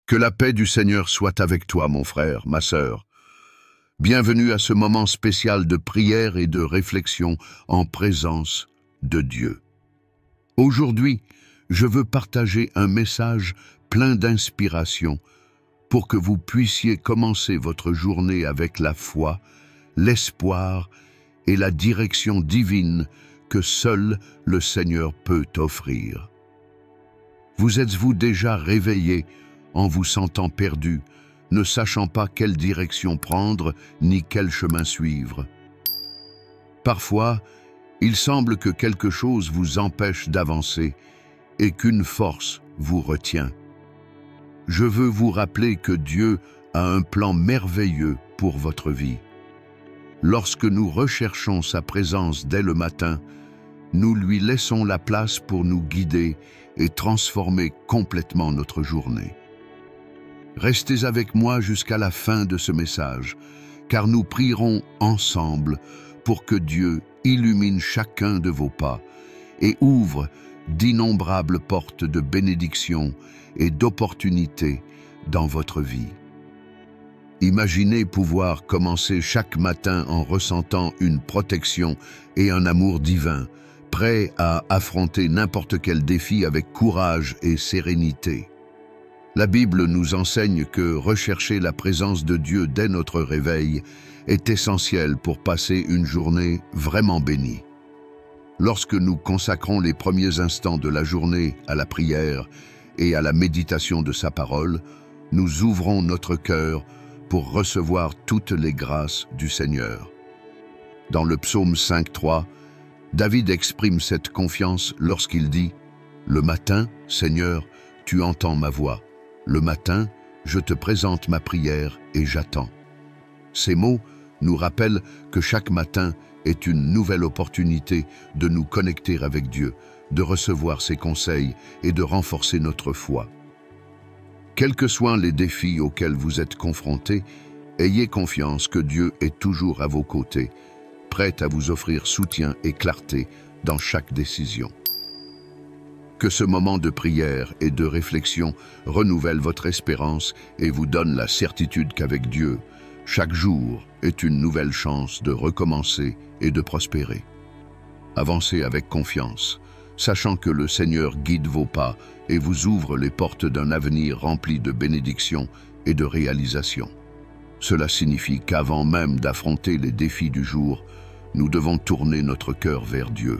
Que la paix du Seigneur soit avec toi, mon frère, ma sœur. Bienvenue à ce moment spécial de prière et de réflexion en présence de Dieu. Aujourd'hui, je veux partager un message plein d'inspiration pour que vous puissiez commencer votre journée avec la foi, l'espoir et la direction divine que seul le Seigneur peut offrir. Vous êtes-vous déjà réveillé en vous sentant perdu, ne sachant pas quelle direction prendre ni quel chemin suivre? Parfois, il semble que quelque chose vous empêche d'avancer et qu'une force vous retient. Je veux vous rappeler que Dieu a un plan merveilleux pour votre vie. Lorsque nous recherchons sa présence dès le matin, nous lui laissons la place pour nous guider et transformer complètement notre journée. Restez avec moi jusqu'à la fin de ce message, car nous prierons ensemble pour que Dieu illumine chacun de vos pas et ouvre d'innombrables portes de bénédiction et d'opportunités dans votre vie. Imaginez pouvoir commencer chaque matin en ressentant une protection et un amour divin, prêt à affronter n'importe quel défi avec courage et sérénité. La Bible nous enseigne que rechercher la présence de Dieu dès notre réveil est essentiel pour passer une journée vraiment bénie. Lorsque nous consacrons les premiers instants de la journée à la prière et à la méditation de sa parole, nous ouvrons notre cœur pour recevoir toutes les grâces du Seigneur. Dans le psaume 5.3, David exprime cette confiance lorsqu'il dit « Le matin, Seigneur, tu entends ma voix. Le matin, je te présente ma prière et j'attends. » Ces mots nous rappellent que chaque matin est une nouvelle opportunité de nous connecter avec Dieu, de recevoir ses conseils et de renforcer notre foi. Quels que soient les défis auxquels vous êtes confrontés, ayez confiance que Dieu est toujours à vos côtés, prêt à vous offrir soutien et clarté dans chaque décision. Que ce moment de prière et de réflexion renouvelle votre espérance et vous donne la certitude qu'avec Dieu, chaque jour est une nouvelle chance de recommencer et de prospérer. Avancez avec confiance, sachant que le Seigneur guide vos pas et vous ouvre les portes d'un avenir rempli de bénédictions et de réalisations. Cela signifie qu'avant même d'affronter les défis du jour, nous devons tourner notre cœur vers Dieu.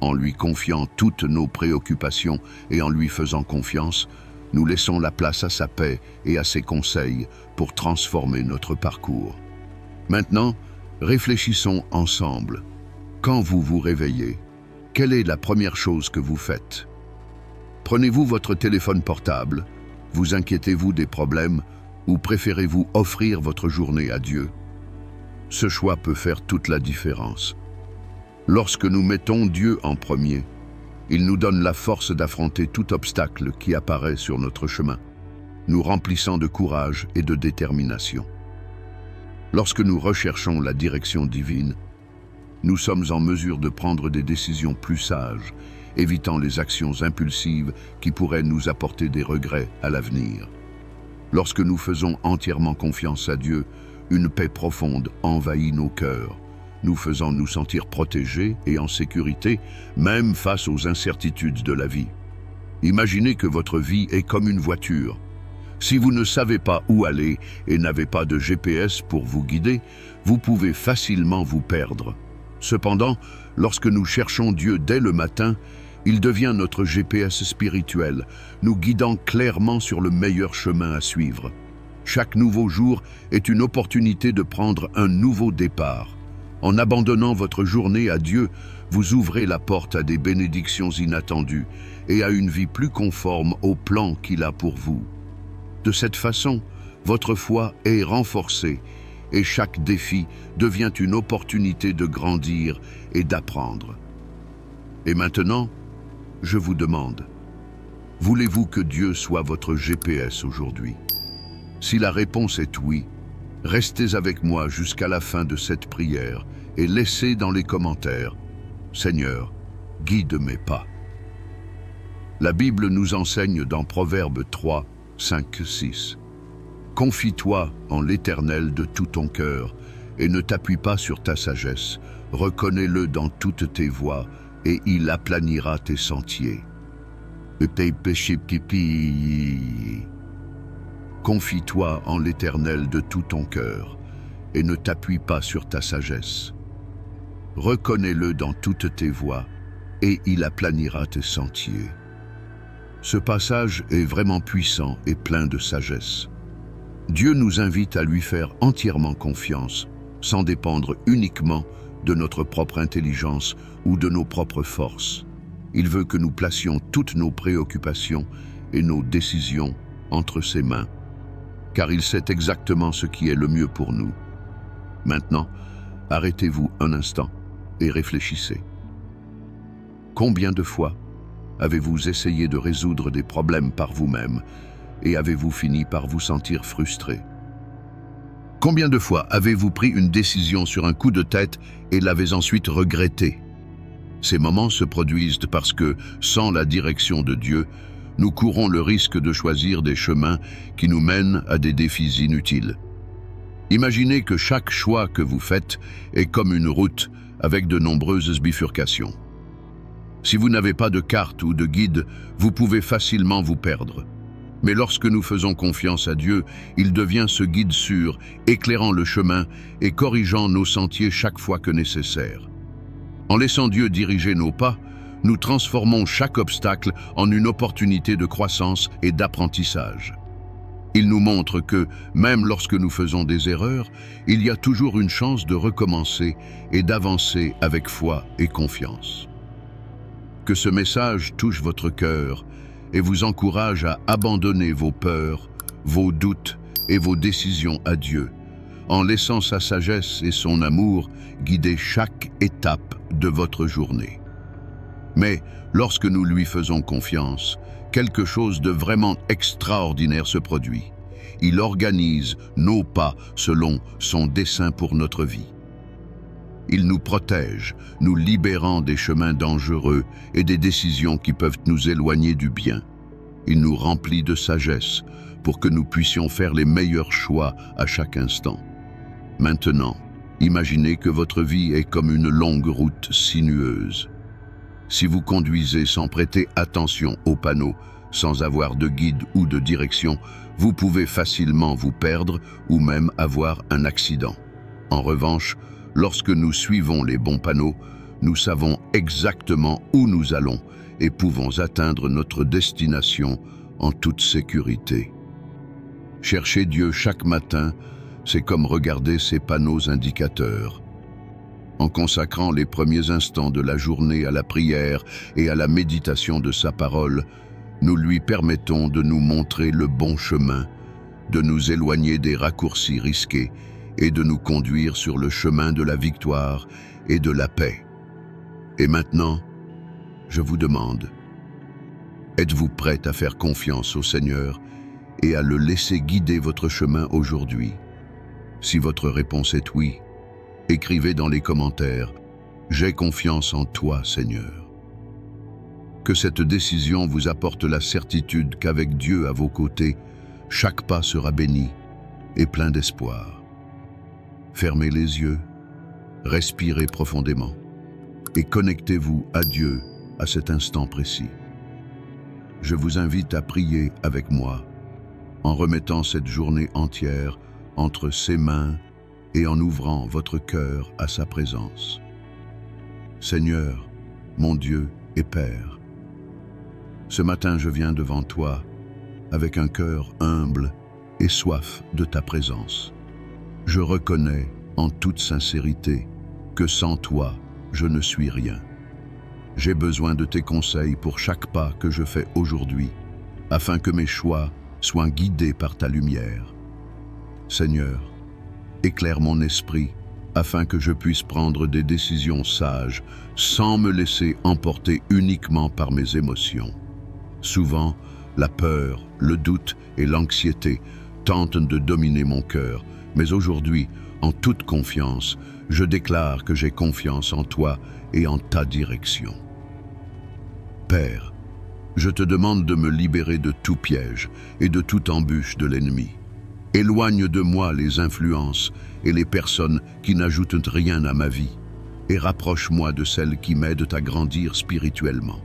En lui confiant toutes nos préoccupations et en lui faisant confiance, nous laissons la place à sa paix et à ses conseils pour transformer notre parcours. Maintenant, réfléchissons ensemble. Quand vous vous réveillez, quelle est la première chose que vous faites? Prenez-vous votre téléphone portable? Vous inquiétez-vous des problèmes ou préférez-vous offrir votre journée à Dieu? Ce choix peut faire toute la différence. Lorsque nous mettons Dieu en premier, il nous donne la force d'affronter tout obstacle qui apparaît sur notre chemin, nous remplissant de courage et de détermination. Lorsque nous recherchons la direction divine, nous sommes en mesure de prendre des décisions plus sages, évitant les actions impulsives qui pourraient nous apporter des regrets à l'avenir. Lorsque nous faisons entièrement confiance à Dieu, une paix profonde envahit nos cœurs, nous faisant nous sentir protégés et en sécurité, même face aux incertitudes de la vie. Imaginez que votre vie est comme une voiture. Si vous ne savez pas où aller et n'avez pas de GPS pour vous guider, vous pouvez facilement vous perdre. Cependant, lorsque nous cherchons Dieu dès le matin, il devient notre GPS spirituel, nous guidant clairement sur le meilleur chemin à suivre. Chaque nouveau jour est une opportunité de prendre un nouveau départ. En abandonnant votre journée à Dieu, vous ouvrez la porte à des bénédictions inattendues et à une vie plus conforme au plan qu'il a pour vous. De cette façon, votre foi est renforcée et chaque défi devient une opportunité de grandir et d'apprendre. Et maintenant, je vous demande, voulez-vous que Dieu soit votre GPS aujourd'hui? Si la réponse est oui, restez avec moi jusqu'à la fin de cette prière et laissez dans les commentaires « Seigneur, guide mes pas ». La Bible nous enseigne dans Proverbe 3 5-6. Confie-toi en l'Éternel de tout ton cœur et ne t'appuie pas sur ta sagesse. Reconnais-le dans toutes tes voies et il aplanira tes sentiers. Confie-toi en l'Éternel de tout ton cœur et ne t'appuie pas sur ta sagesse. Reconnais-le dans toutes tes voies et il aplanira tes sentiers. Ce passage est vraiment puissant et plein de sagesse. Dieu nous invite à lui faire entièrement confiance, sans dépendre uniquement de notre propre intelligence ou de nos propres forces. Il veut que nous placions toutes nos préoccupations et nos décisions entre ses mains, car il sait exactement ce qui est le mieux pour nous. Maintenant, arrêtez-vous un instant et réfléchissez. Combien de fois avez-vous essayé de résoudre des problèmes par vous-même et avez-vous fini par vous sentir frustré? Combien de fois avez-vous pris une décision sur un coup de tête et l'avez ensuite regretté? Ces moments se produisent parce que, sans la direction de Dieu, nous courons le risque de choisir des chemins qui nous mènent à des défis inutiles. Imaginez que chaque choix que vous faites est comme une route avec de nombreuses bifurcations. Si vous n'avez pas de carte ou de guide, vous pouvez facilement vous perdre. Mais lorsque nous faisons confiance à Dieu, il devient ce guide sûr, éclairant le chemin et corrigeant nos sentiers chaque fois que nécessaire. En laissant Dieu diriger nos pas, nous transformons chaque obstacle en une opportunité de croissance et d'apprentissage. Il nous montre que, même lorsque nous faisons des erreurs, il y a toujours une chance de recommencer et d'avancer avec foi et confiance. Que ce message touche votre cœur et vous encourage à abandonner vos peurs, vos doutes et vos décisions à Dieu, en laissant sa sagesse et son amour guider chaque étape de votre journée. Mais lorsque nous lui faisons confiance, quelque chose de vraiment extraordinaire se produit. Il organise nos pas selon son dessein pour notre vie. Il nous protège, nous libérant des chemins dangereux et des décisions qui peuvent nous éloigner du bien. Il nous remplit de sagesse pour que nous puissions faire les meilleurs choix à chaque instant. Maintenant, imaginez que votre vie est comme une longue route sinueuse. Si vous conduisez sans prêter attention aux panneaux, sans avoir de guide ou de direction, vous pouvez facilement vous perdre ou même avoir un accident. En revanche, lorsque nous suivons les bons panneaux, nous savons exactement où nous allons et pouvons atteindre notre destination en toute sécurité. Chercher Dieu chaque matin, c'est comme regarder ces panneaux indicateurs. En consacrant les premiers instants de la journée à la prière et à la méditation de sa parole, nous lui permettons de nous montrer le bon chemin, de nous éloigner des raccourcis risqués et de nous conduire sur le chemin de la victoire et de la paix. Et maintenant, je vous demande, êtes-vous prête à faire confiance au Seigneur et à le laisser guider votre chemin aujourd'hui? Si votre réponse est oui, écrivez dans les commentaires « J'ai confiance en toi, Seigneur ». Que cette décision vous apporte la certitude qu'avec Dieu à vos côtés, chaque pas sera béni et plein d'espoir. Fermez les yeux, respirez profondément et connectez-vous à Dieu à cet instant précis. Je vous invite à prier avec moi en remettant cette journée entière entre ses mains et en ouvrant votre cœur à sa présence. Seigneur, mon Dieu et Père, ce matin je viens devant toi avec un cœur humble et soif de ta présence. Je reconnais en toute sincérité que sans toi, je ne suis rien. J'ai besoin de tes conseils pour chaque pas que je fais aujourd'hui, afin que mes choix soient guidés par ta lumière. Seigneur, éclaire mon esprit afin que je puisse prendre des décisions sages sans me laisser emporter uniquement par mes émotions. Souvent, la peur, le doute et l'anxiété tentent de dominer mon cœur, mais aujourd'hui, en toute confiance, je déclare que j'ai confiance en toi et en ta direction. Père, Je te demande de me libérer de tout piège et de toute embûche de l'ennemi. Éloigne de moi les influences et les personnes qui n'ajoutent rien à ma vie, et rapproche-moi de celles qui m'aident à grandir spirituellement.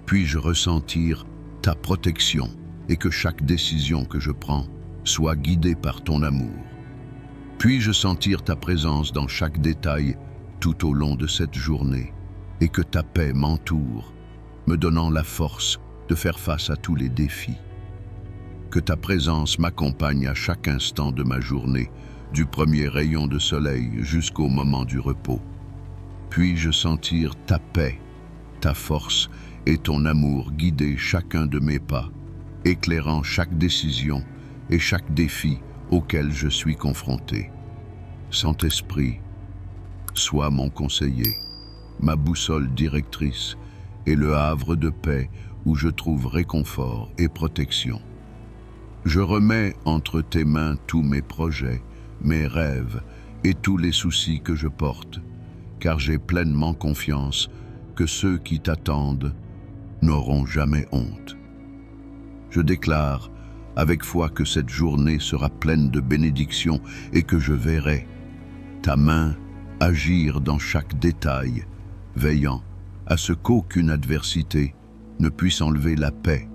Puis-je ressentir ta protection et que chaque décision que je prends soit guidée par ton amour. Puis-je sentir ta présence dans chaque détail tout au long de cette journée et que ta paix m'entoure, me donnant la force de faire face à tous les défis. Que ta présence m'accompagne à chaque instant de ma journée, du premier rayon de soleil jusqu'au moment du repos. Puis-je sentir ta paix, ta force et ton amour guider chacun de mes pas, éclairant chaque décision et chaque défi auquel je suis confronté. Saint-Esprit, sois mon conseiller, ma boussole directrice et le havre de paix où je trouve réconfort et protection. Je remets entre tes mains tous mes projets, mes rêves et tous les soucis que je porte, car j'ai pleinement confiance que ceux qui t'attendent n'auront jamais honte. Je déclare avec foi que cette journée sera pleine de bénédictions et que je verrai ta main agir dans chaque détail, veillant à ce qu'aucune adversité ne puisse enlever la paix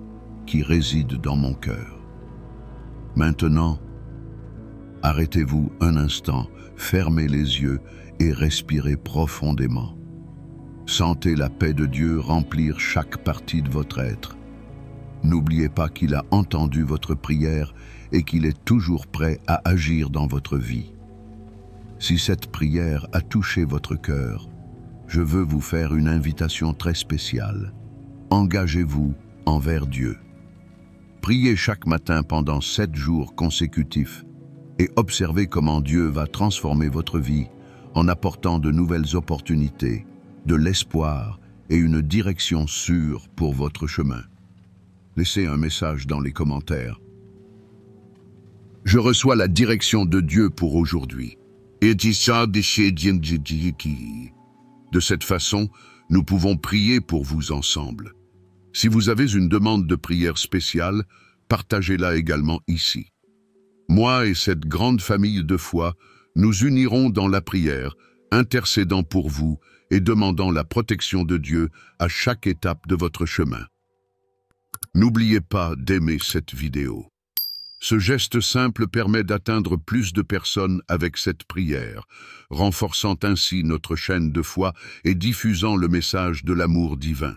qui réside dans mon cœur. Maintenant, arrêtez-vous un instant, fermez les yeux et respirez profondément. Sentez la paix de Dieu remplir chaque partie de votre être. N'oubliez pas qu'il a entendu votre prière et qu'il est toujours prêt à agir dans votre vie. Si cette prière a touché votre cœur, je veux vous faire une invitation très spéciale. Engagez-vous envers Dieu. Priez chaque matin pendant 7 jours consécutifs et observez comment Dieu va transformer votre vie en apportant de nouvelles opportunités, de l'espoir et une direction sûre pour votre chemin. Laissez un message dans les commentaires. Je reçois la direction de Dieu pour aujourd'hui. De cette façon, nous pouvons prier pour vous ensemble. Si vous avez une demande de prière spéciale, partagez-la également ici. Moi et cette grande famille de foi, nous unirons dans la prière, intercédant pour vous et demandant la protection de Dieu à chaque étape de votre chemin. N'oubliez pas d'aimer cette vidéo. Ce geste simple permet d'atteindre plus de personnes avec cette prière, renforçant ainsi notre chaîne de foi et diffusant le message de l'amour divin.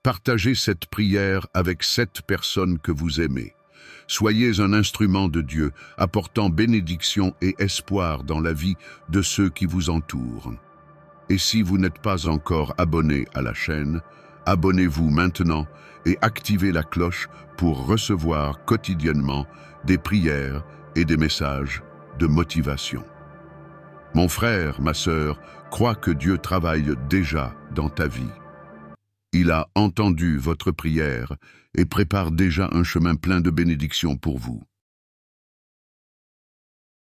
Partagez cette prière avec 7 personnes que vous aimez. Soyez un instrument de Dieu, apportant bénédiction et espoir dans la vie de ceux qui vous entourent. Et si vous n'êtes pas encore abonné à la chaîne, abonnez-vous maintenant et activez la cloche pour recevoir quotidiennement des prières et des messages de motivation. Mon frère, ma sœur, crois que Dieu travaille déjà dans ta vie. Il a entendu votre prière et prépare déjà un chemin plein de bénédictions pour vous.